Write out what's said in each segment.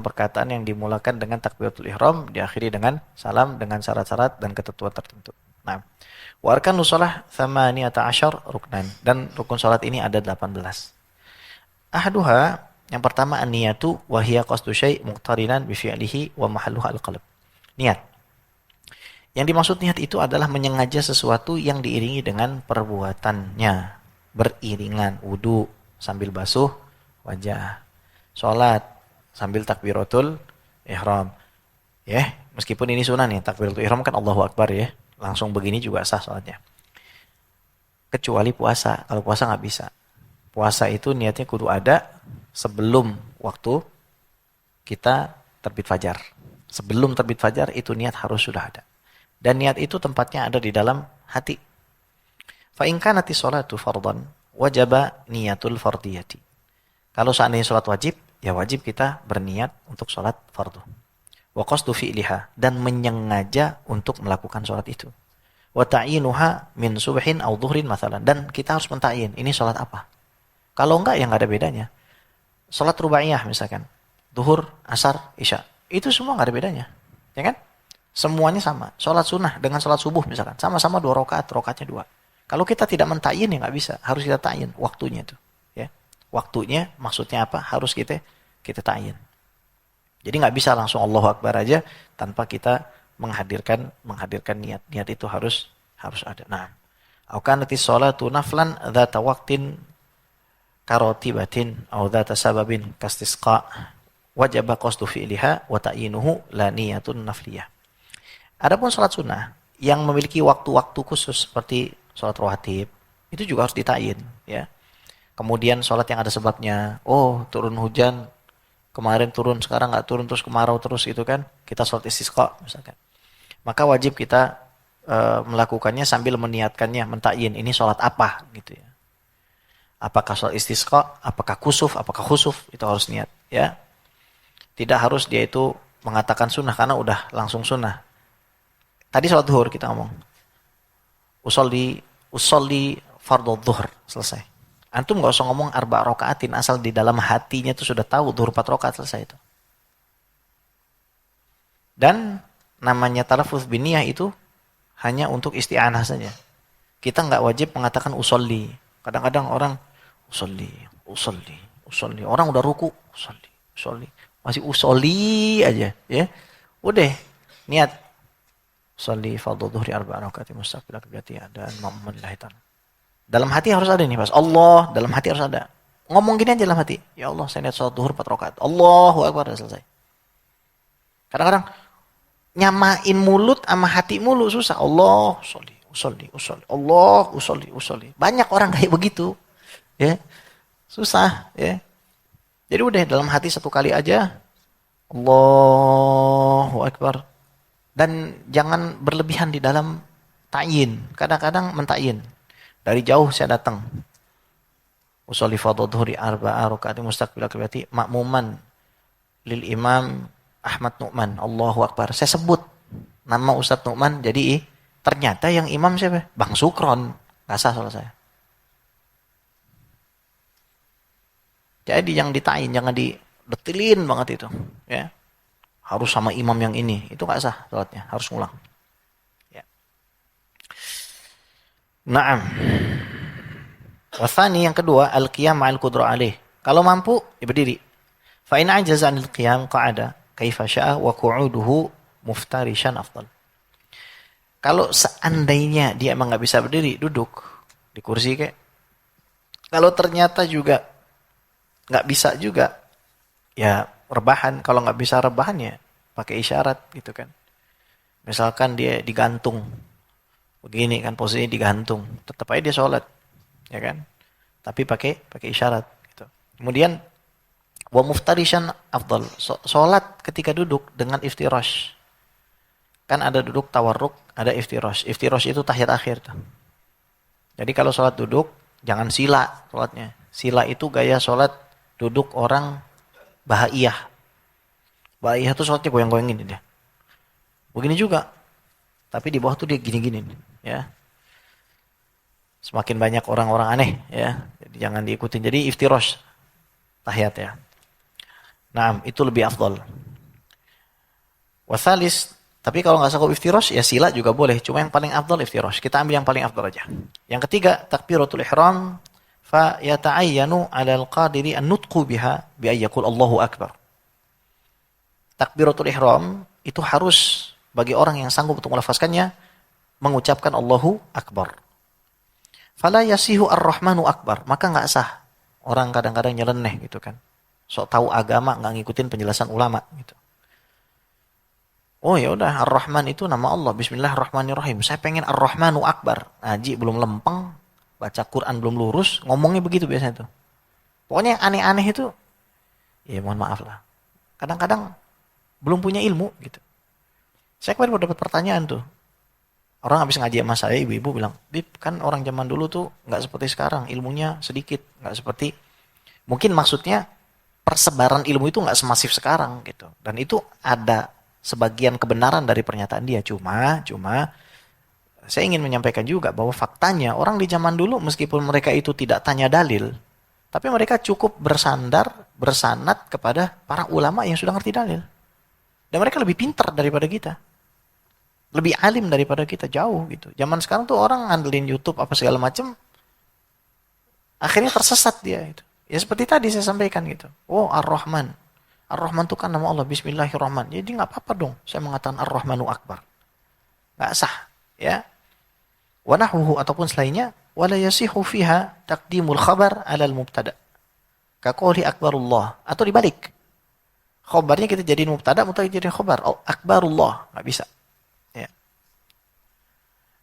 perkataan yang dimulakan dengan takbiratul ihram, diakhiri dengan salam dengan syarat-syarat dan ketentuan tertentu. Nah, wa arkanus shalah tsamaniyata asyar ruknan, dan rukun salat ini ada 18. Ahaduha, yang pertama an-niyatu wa hiya qasdu syai' muqtarinan bi fi'lihi wa mahalluha al-qalb. Niat. Yang dimaksud niat itu adalah menyengaja sesuatu yang diiringi dengan perbuatannya. Beriringan, wudu sambil basuh wajah, salat sambil takbiratul ihram. Ya, meskipun ini sunnah nih, takbiratul ihram kan Allahu Akbar ya. Langsung begini juga sah salatnya. Kecuali puasa. Kalau puasa nggak bisa. Puasa itu niatnya kudu ada sebelum waktu kita terbit fajar. Sebelum terbit fajar itu niat harus sudah ada. Dan niat itu tempatnya ada di dalam hati. Fa in kanati sholatu fardhan wajaba niyatul fardiyati. Kalau seandainya sholat wajib, ya wajib kita berniat untuk sholat fardu. Wa qasdu fi'liha, dan menyengaja untuk melakukan sholat itu. Wa ta'inuha min subhin aw dhuhrin mathalan, dan kita harus mentakyin ini sholat apa. Kalau enggak ya enggak ada bedanya. Sholat rubaiyah misalkan, zuhur, asar, isya, itu semua enggak ada bedanya, ya kan? Semuanya sama. Sholat sunnah dengan sholat subuh misalkan, sama-sama 2 rakaat, rakaatnya 2. Kalau kita tidak mentakyin ya enggak bisa, harus kita takyin waktunya itu, ya. Waktunya maksudnya apa? Harus kita takyin. Jadi nggak bisa langsung Allahu Akbar aja tanpa kita menghadirkan niat. Niat itu harus ada. Nah, au kanati sholatu naflan dzata waqtin karotibatin au dzata sababin kastisqa wajaba qasdu fi'liha wa ta'yinuhu la niyatun nafliyah. Adapun salat sunnah yang memiliki waktu-waktu khusus seperti salat rawatib, itu juga harus ditakyin, ya. Kemudian salat yang ada sebabnya, oh turun hujan, kemarin turun, sekarang nggak turun, terus kemarau terus gitu kan, kita sholat istisqa misalkan. Maka wajib kita melakukannya sambil meniatkannya, mentakyin ini sholat apa gitu ya. Apakah sholat istisqa, apakah kusuf, apakah khusuf, itu harus niat ya. Tidak harus dia itu mengatakan sunnah karena udah langsung sunnah. Tadi sholat zuhur kita ngomong, usolli fardhu zuhur, selesai. Antum nggak usah ngomong 4 rakaatin, asal di dalam hatinya itu sudah tahu zuhur 4 rakaat, selesai itu. Dan namanya talaffuz biniyah itu hanya untuk isti'anah saja. Kita nggak wajib mengatakan usolli. Kadang-kadang orang usolli. Orang udah ruku, usolli. Masih usolli aja, ya. Udah, niat. Usolli fardhu dhuhri 4 rakaatin mustaqbil qiblati dan mamlillahi ta'ala. Dalam hati harus ada nih pas Allah, dalam hati harus ada. Ngomong gini aja dalam hati. Ya Allah, saya niat sholat zuhur 4 rakaat. Allahu Akbar, selesai. Kadang-kadang nyamain mulut sama hati mulu susah. Allah, usolli. Allah, usolli. Banyak orang kayak begitu. Ya. Susah, ya. Jadi udah dalam hati 1 kali aja. Allahu Akbar. Dan jangan berlebihan di dalam ta'yin. Kadang-kadang mentakyin. Dari jauh saya datang. Usolli fardhu dhuhri 4 rakaatin mustaqbil qiblati makmuman lil imam Ahmad Nu'man. Allahu Akbar. Saya sebut nama Ustadz Nu'man, jadi ternyata yang imam siapa? Bang Sukron. Nggak sah salah saya. Jadi yang ditain, jangan didetilin banget itu, ya. Harus sama imam yang ini. Itu nggak sah salatnya, harus ngulang. Ya. Naam. Wasani, yang kedua, al-qiyam ma'al qudrah alaih. Kalau mampu, ya berdiri. Fa in ajaza 'anil qiyam qa'ada kaifa syaa wa qu'uduhu muftarishan afdal. Kalau seandainya dia emang nggak bisa berdiri, duduk di kursi kayak. Kalau ternyata juga nggak bisa juga, ya rebahan. Kalau nggak bisa rebahan ya pakai isyarat gitu kan. Misalkan dia digantung, begini kan posisinya digantung, tetap aja dia sholat, ya kan? Tapi pakai isyarat gitu. Kemudian wa muftarishan afdal. Sholat ketika duduk dengan iftirash. Kan ada duduk tawarruk, ada iftirash. Iftirash itu tahiyat akhir tuh. Jadi kalau sholat duduk jangan sila sholatnya. Sila itu gaya sholat duduk orang bahaiyah. Bahaiyah tuh sholatnya goyang-goyang gini dia. Begini juga. Tapi di bawah tuh dia gini-gini, ya. Semakin banyak orang-orang aneh, ya. Jadi jangan diikutin. Jadi iftirash tahiyat ya. Nah, itu lebih afdal. Wasalis, tapi kalau nggak sanggup iftirosh, ya sila juga boleh. Cuma yang paling afdal iftirosh. Kita ambil yang paling afdal aja. Yang ketiga, takbiratul ihram. Fa yata'ayyanu 'alal qadiri an-nutqu biha bi ayyakul Allahu akbar. Takbiratul ihram itu harus bagi orang yang sanggup untuk melafazkannya mengucapkan Allahu akbar. Fala yasihu ar-rahmanu akbar, maka nggak sah. Orang kadang-kadang nyeleneh gitu kan. Sok tahu agama nggak ngikutin penjelasan ulama gitu. Oh ya udah, Ar-Rahman itu nama Allah. Bismillahirrahmanirrahim. Saya pengen Ar-Rahmanu Akbar. Ngaji belum lempeng, baca Quran belum lurus, ngomongnya begitu biasanya tuh. Pokoknya yang aneh-aneh itu, ya mohon maaf lah. Kadang-kadang belum punya ilmu gitu. Saya kemarin dapat pertanyaan tuh. Orang habis ngaji sama saya, ibu-ibu bilang, Bib, kan orang zaman dulu tuh nggak seperti sekarang, ilmunya sedikit, nggak seperti. Mungkin maksudnya persebaran ilmu itu nggak semasif sekarang gitu. Dan itu ada sebagian kebenaran dari pernyataan dia. Cuma saya ingin menyampaikan juga bahwa faktanya orang di zaman dulu meskipun mereka itu tidak tanya dalil, tapi mereka cukup bersanad kepada para ulama yang sudah ngerti dalil. Dan mereka lebih pintar daripada kita. Lebih alim daripada kita, jauh gitu. Zaman sekarang tuh orang ngandelin YouTube apa segala macam, akhirnya tersesat dia itu. Ya seperti tadi saya sampaikan gitu. Oh, Ar-Rahman. Ar-Rahman itu kan nama Allah, Bismillahirrahmanirrahim. Jadi nggak apa-apa dong saya mengatakan Ar-Rahmanu Akbar. Nggak sah, ya. Wa nahwuhu ataupun selainnya, wala yasihu fiha taqdimul khabar 'alal mubtada. Ka qouli akbarullah, atau dibalik. Khabarnya kita jadiin mubtada, mubtada jadiin khabar. Oh, akbarullah, nggak bisa. Ya.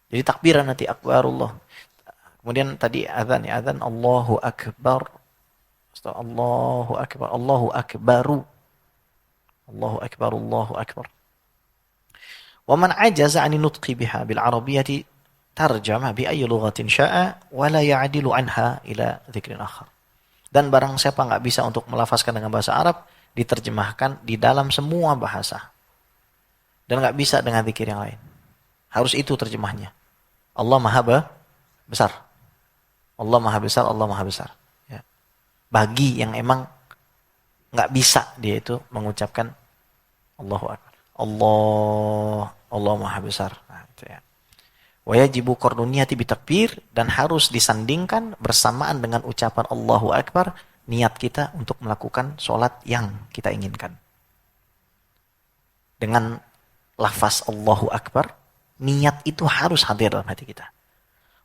Jadi takbiran nanti akbarullah. Kemudian tadi azan, ya azan Allahu Akbar. Allahu Akbar, Allahu Akbaru. Allahu Akbar, Allahu Akbar. Wa man ajaza 'ani nutqi biha bil arabiyyati tarjama bi ayyi lughatin syaa wa la ya'dilu anha ila dzikrin akhar. Dan barang siapa enggak bisa untuk melafazkan dengan bahasa Arab, diterjemahkan di dalam semua bahasa. Dan enggak bisa dengan zikir yang lain. Harus itu terjemahnya. Allah Maha besar. Allah Maha besar, Allah Maha besar. Ya. Bagi yang emang nggak bisa dia itu mengucapkan Allahu Akbar. Allah Maha besar. Nah, itu ya. Wa yajibu qarduniyati bitakbir, dan harus disandingkan bersamaan dengan ucapan Allahu Akbar niat kita untuk melakukan sholat yang kita inginkan. Dengan lafaz Allahu Akbar, niat itu harus hadir dalam hati kita.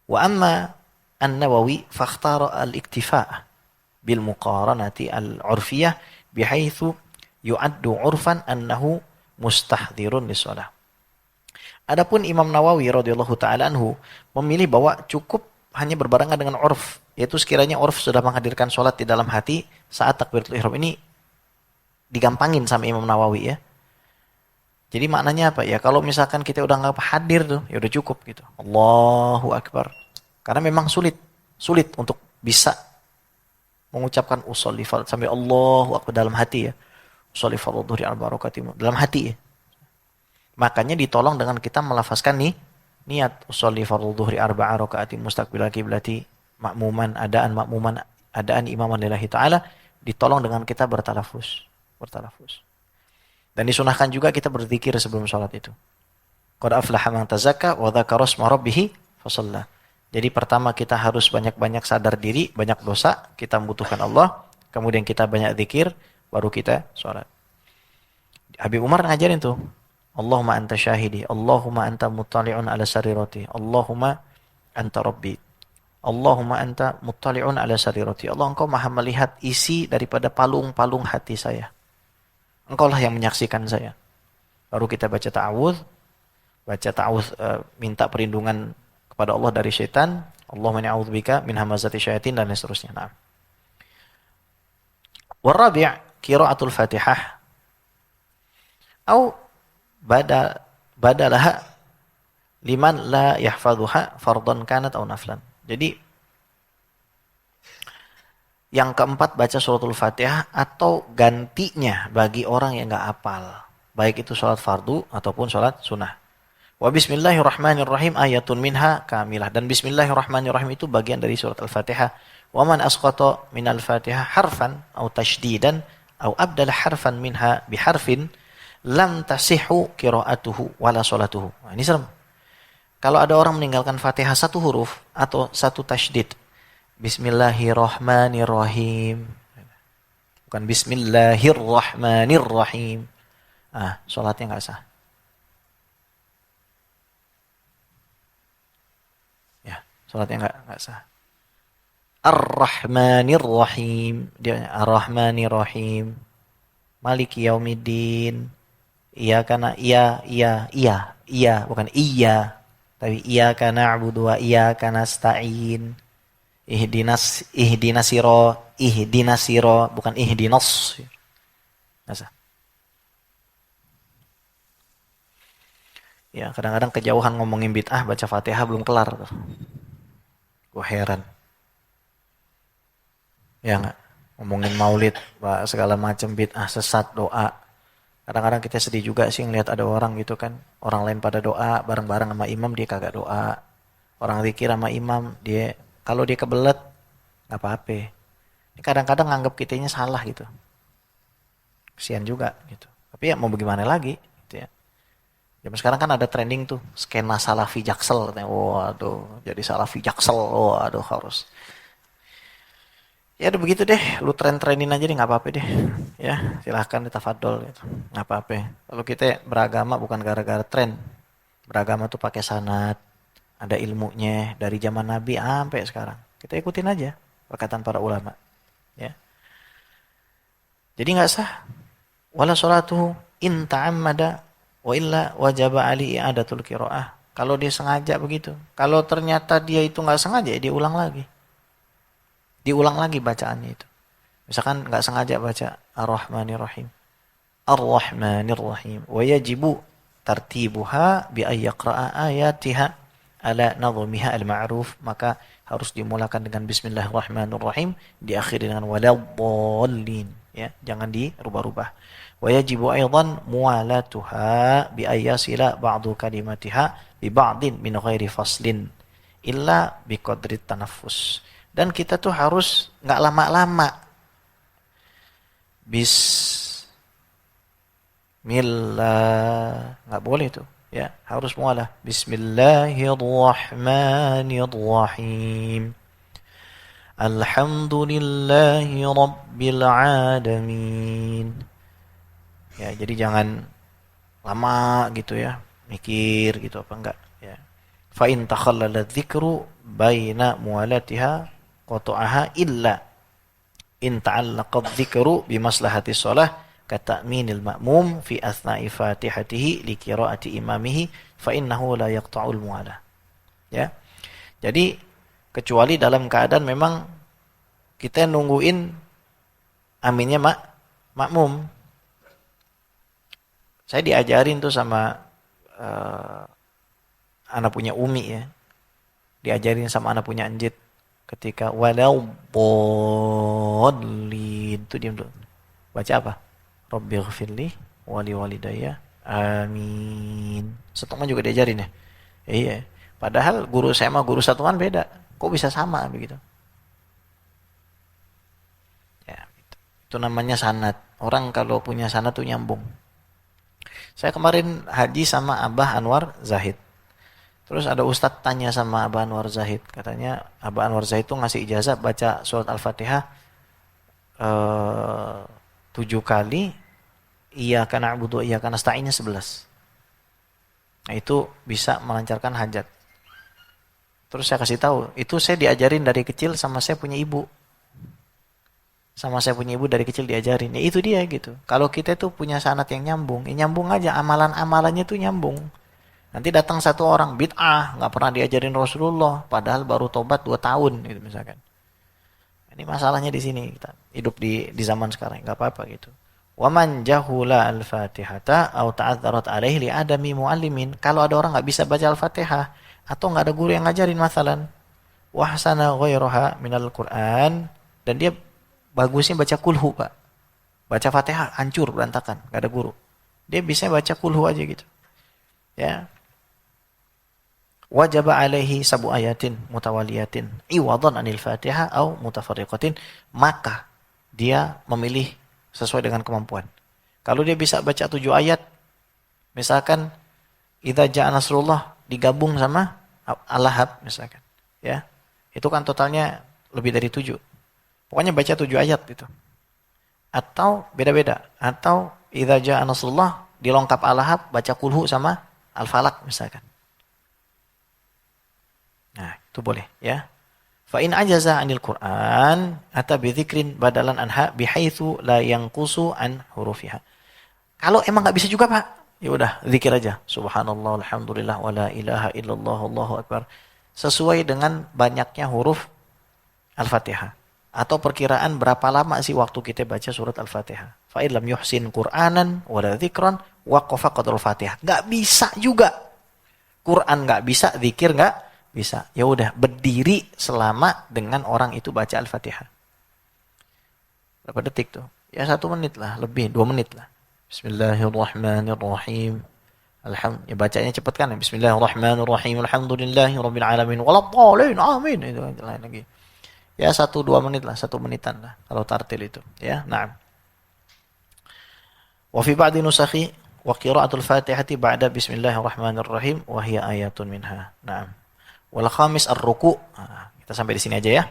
Wa amma An-Nawawi fakhtara al-iktifa' bil muqaranati al-'urfiyah bihaitsu yu'addu 'urfan annahu mustahdhirun lis-shalah. Adapun Imam Nawawi radhiyallahu taala anhu memilih bahwa cukup hanya berbarengan dengan 'urf, yaitu sekiranya 'urf sudah menghadirkan salat di dalam hati saat takbiratul ihram. Ini digampangin sama Imam Nawawi ya. Jadi maknanya apa ya? Kalau misalkan kita udah nggak hadir tuh, ya udah cukup gitu. Allahu Akbar. Karena memang sulit untuk bisa mengucapkan usolli fardhu sampai Allahu Akbar dalam hati ya. Usolli fardhu dhuhri arba'a rakaatin dalam hati ya. Makanya ditolong dengan kita melafazkan nih niat usolli fardhu dhuhri arba'a rakaatin mustaqbilal qiblati makmuman adaan imaman lillahi taala, ditolong dengan kita bertalafuz. Dan disunahkan juga kita berzikir sebelum sholat itu. Qad aflaha man tazakka wa dzakara isma rabbih fasalla. Jadi pertama kita harus banyak-banyak sadar diri, banyak dosa, kita membutuhkan Allah, kemudian kita banyak zikir, baru kita sholat. Habib Umar ngajarin tuh, Allahumma anta syahidi, Allahumma anta muttali'un ala sarirati, Allahumma anta rabbi, Allahumma anta muttali'un ala sarirati. Allah, engkau maha melihat isi daripada palung-palung hati saya. Engkau lah yang menyaksikan saya. Baru kita baca ta'awudz, minta perlindungan kepada Allah dari syaitan. Allahumma inni a'udzubika min hamazati syayatin, dan seterusnya. Nah. Warabi' qira'atul Fatihah au badalaha liman la yahfadhuha fardhan kanat au naflan. Jadi yang keempat, baca suratul Fatihah atau gantinya bagi orang yang enggak hafal, baik itu salat fardu ataupun salat sunnah. Wa bismillahirrahmanirrahim ayatun minha kamilah, dan bismillahirrahmanirrahim itu bagian dari surat Al-Fatihah. Wa man asqata minal Fatihah harfan au tashdidan au abdala harfan minha biharfin lam tasihhu qira'atuhu wala sholatuhu. Nah, ini serem. Kalau ada orang meninggalkan Fatihah satu huruf atau satu tasydid, Bismillahirrahmanirrahim, bukan Bismillahirrahmanirrahim, sholatnya nggak sah. Ya, sholatnya nggak sah. Ar-Rahmanir-Rahim, dia Ar-Rahmanir-Rahim, Maliki Yaumiddin, iya karena iya, bukan iya, tapi iya karena na'budu wa iya karena nasta'in, ihdinas siro, bukan ihdinas. Masa? Ya, kadang-kadang kejauhan ngomongin bid'ah, baca Fatihah belum kelar. Gue heran. Ya nggak? Ngomongin maulid, segala macam bid'ah, sesat, doa. Kadang-kadang kita sedih juga sih ngelihat ada orang gitu kan. Orang lain pada doa, bareng-bareng sama imam, dia kagak doa. Orang zikir sama imam, dia kalau dia kebelet, nggak apa-apa. Ini kadang-kadang nganggap kitanya salah gitu. Kesian juga gitu. Tapi ya mau bagaimana lagi gitu ya. Zaman sekarang kan ada trending tuh, skena salafi jaksel katanya. Waduh, jadi salafi jaksel. Waduh, harus. Ya udah begitu deh, lu tren-trenin aja deh, nggak apa-apa deh. Ya, silahkan ditafadol gitu. Nggak apa-apa. Kalau kita beragama bukan gara-gara tren. Beragama tuh pakai sanad, ada ilmunya dari zaman Nabi sampai sekarang. Kita ikutin aja perkataan para ulama. Ya. Jadi nggak sah. Wala sholatuhu in ta'ammada wa illa wajaba ali i'adatul qiraah. Kalau dia sengaja begitu. Kalau ternyata dia itu nggak sengaja, dia ulang lagi. Diulang lagi bacaannya itu. Misalkan nggak sengaja baca Ar-Rahmanir-Rahim. Ar-Rahmanir-Rahim. Wa yajibu tartibuha bi ayyaqra'a ayatiha ala nadhumiha al-ma'ruf. Maka harus dimulakan dengan Bismillahirrahmanirrahim. Diakhiri dengan waladhdallin. Ya, jangan dirubah-rubah. Wa yajibu aidan muwalatuha bi ayyasila ba'du kalimatiha bi ba'din min ghairi faslin illa bi qadri tanaffus. Dan kita tuh harus nggak lama-lama. Bismillah, nggak boleh tuh, ya harus mualah. Bismillahirrahmanirrahim. Alhamdulillahi rabbil alamin. Ya, jadi jangan lama gitu ya, mikir gitu apa enggak. Ya. Fa in takhallala dzikru baina mualatiha qata'aha illa in ta'allaqa dzikru bi maslahati shalah ka ta'minil ma'mum fi athna'i fatihatihi li qira'ati imamihi fa innahu la yaqta'ul mualah. Ya. Jadi kecuali dalam keadaan memang kita nungguin aminnya makmum. Saya diajarin tuh sama anak punya Umi ya. Diajarin sama anak punya Anjit. Ketika walau bolin itu diam dulu. Baca apa? Rabbighfirli wali walidayya amin. Setengah juga diajarin ya. Iya. Padahal guru saya sama guru satuan beda. Kok bisa sama begitu? Ya, itu namanya sanad. Orang kalau punya sanad tuh nyambung. Saya kemarin haji sama Abah Anwar Zahid. Terus ada ustadz tanya sama Abah Anwar Zahid. Katanya Abah Anwar Zahid tuh ngasih ijazah baca surat Al-Fatihah 7 kali. Iyyaka na'budu wa iyyaka nasta'innya 11. Nah itu bisa melancarkan hajat. Terus saya kasih tahu, itu saya diajarin dari kecil sama saya punya ibu. Sama saya punya ibu dari kecil diajarin. Ya itu dia gitu. Kalau kita tuh punya sanad yang nyambung, ya nyambung aja, amalan-amalannya tuh nyambung. Nanti datang satu orang bid'ah, nggak pernah diajarin Rasulullah, padahal baru tobat 2 tahun gitu misalkan. Ini masalahnya di sini, kita hidup di zaman sekarang, nggak apa-apa gitu. Wa man jahula al-Fatihata aw ta'adzarat alaihi li adami muallimin. Kalau ada orang nggak bisa baca Al-Fatihah atau nggak ada guru yang ngajarin masalan, wa hasana ghairaha minal Qur'an, dan dia bagusnya baca kulhu, Pak. Baca Fatihah hancur berantakan, nggak ada guru. Dia bisa baca kulhu aja gitu. Ya. Wajib alaihi sabu ayatin mutawaliyatin iwadan anil Fatihah au mutafarriqatin, maka dia memilih sesuai dengan kemampuan. Kalau dia bisa baca 7 ayat, misalkan idza jaa nasrullah digabung sama Al-Lahab misalkan, ya. Itu kan totalnya lebih dari 7. Pokoknya baca 7 ayat gitu. Atau beda-beda, atau idza jaa nasrullah dilengkap Al-Lahab baca kulhu sama Al-Falaq misalkan. Nah, itu boleh ya. Fa in ajaza 'anil Qur'an ata bi dzikrin badalan anha bihaitsu la yanqusu an hurufiha. Kalau emang nggak bisa juga, Pak, ya udah zikir aja. Subhanallah, alhamdulillah, wala ilaha illallah, Allahu akbar. Sesuai dengan banyaknya huruf Al-Fatihah. Atau perkiraan berapa lama sih waktu kita baca surat Al-Fatihah. Fa in lam yuhsin Qur'anan wala dzikran waqafa qadrul Fatihah. Nggak bisa juga. Quran nggak bisa, zikir nggak bisa. Ya udah, berdiri selama dengan orang itu baca Al-Fatihah. Berapa detik tuh? Ya 1 menit lah, lebih 2 menit lah. Bismillahirrahmanirrahim. Ya bacanya cepet kan ya. Bismillahirrahmanirrahim. Alhamdulillahirabbil alamin. Waladhdallin. Amin. Itu lain lagi. Ya 1-2 menit lah, 1 menitan lah kalau tartil itu, ya. Naam. Wa fi ba'di nusakhi wa qira'atul Fatihati ba'da bismillahirrahmanirrahim wa hiya ayatun minha. Naam. Wal khamis ar-ruku'. Kita sampai di sini aja ya.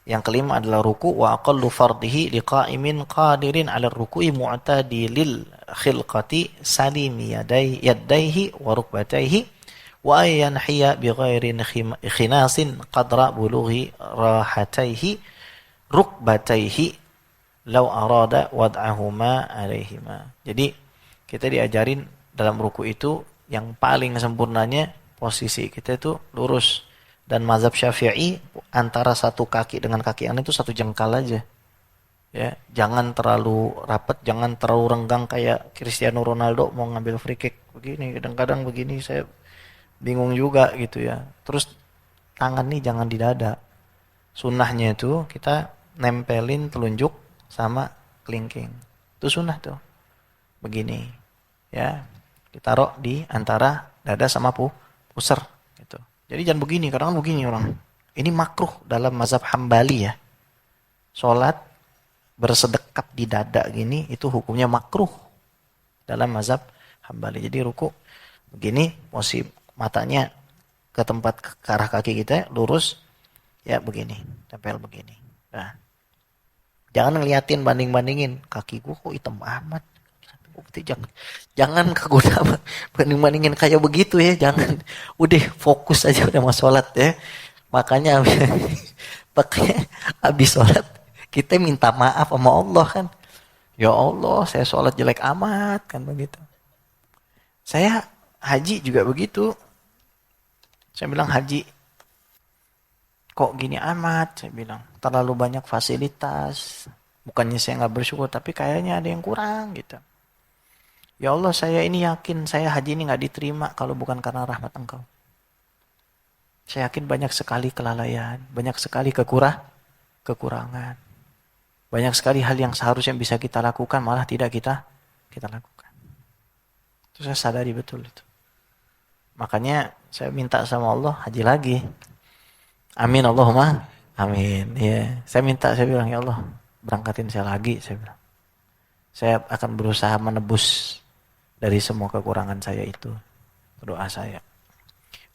Yang kelima adalah ruku' wa aqallu fardihi liqa'imin qadirin 'ala ar-ruku'i mu'tadilil khilqati salimi yadayhi wa rukbatayhi wa yanhiya bighairin khinasin qadra bulughi rahatayhi rukbatayhi law arada wad'ahuma alaihima. Jadi kita diajarin dalam ruku itu yang paling sempurnanya posisi kita itu lurus. Dan mazhab Syafi'i antara satu kaki dengan kaki yang itu 1 jengkal aja. Ya, jangan terlalu rapat, jangan terlalu renggang kayak Cristiano Ronaldo mau ngambil free kick begini, kadang-kadang begini saya bingung juga gitu ya. Terus tangan nih jangan di dada. Sunnahnya itu kita nempelin telunjuk sama kelingking. Itu sunnah tuh. Begini. Ya, ditaruh di antara dada sama pusar gitu. Jadi jangan begini, kadang-kadang begini orang. Ini makruh dalam mazhab Hambali ya. Salat bersedekap di dada gini itu hukumnya makruh dalam mazhab Hambali. Jadi ruku begini, posisi matanya ke tempat ke arah kaki kita lurus ya begini, tempel begini. Nah, jangan ngeliatin banding-bandingin kakiku kok hitam amat. Jangan kegoda banding-bandingin kayak begitu ya, jangan. Udah fokus aja udah mau sholat ya. Makanya habis sholat kita minta maaf sama Allah kan. Ya Allah, saya sholat jelek amat kan begitu. Saya haji juga begitu. Saya bilang haji kok gini amat, saya bilang terlalu banyak fasilitas. Bukannya saya nggak bersyukur, tapi kayaknya ada yang kurang gitu. Ya Allah, saya ini yakin saya haji ini nggak diterima kalau bukan karena rahmat Engkau. Saya yakin banyak sekali kelalaian, banyak sekali kekurangan. Banyak sekali hal yang seharusnya bisa kita lakukan malah tidak kita lakukan. Itu saya sadari betul itu. Makanya saya minta sama Allah haji lagi. Amin Allahumma amin. Ya, saya minta, saya bilang ya Allah berangkatin saya lagi, saya bilang. Saya akan berusaha menebus dari semua kekurangan saya itu. Doa saya.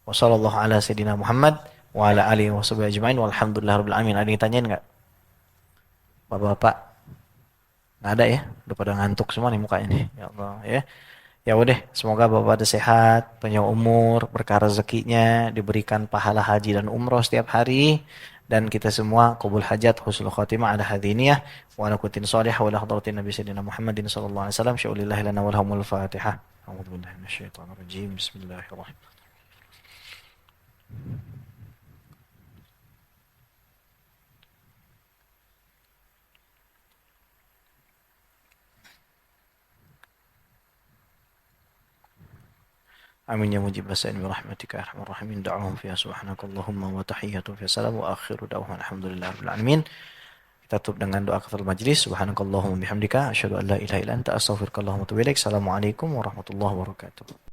Wassallallahu ala sayyidina Muhammad wa ala alihi wa sahbihi ajma'in walhamdulillahirabbil alamin. Ada yang tanyain enggak? Bapak-bapak? Enggak ada ya? Udah pada ngantuk semua nih mukanya nih. Ya Allah ya. Ya udah, semoga Bapak ada sehat, panjang umur, berkah rezekinya, diberikan pahala haji dan umroh setiap hari. Dan kita semua qabul hajat, husnul khatimah ala hadiniyah wa ala kutin salihah wa ala hadratin nabi sayyidina Muhammadin sallallahu alaihi wasallam. Syaulillahi lana wa lahumul fatihah. A'udzu billahi minasyaitonir rajim. Bismillahirrahmanirrahim. Amin ya mujib as-sa'il bi rahmatika ya arhamar rahimin. Da'uhum fiha subhanakallahumma wa tahiyyatuhum fiha salam wa akhiru da'wahum alhamdulillahirabbil alamin. Kita tutup dengan doa kafatul majlis. Subhanakallahumma bihamdika asyhadu an la ilaha illa anta astaghfiruka wa atubu ilaik. Assalamualaikum warahmatullahi wabarakatuh.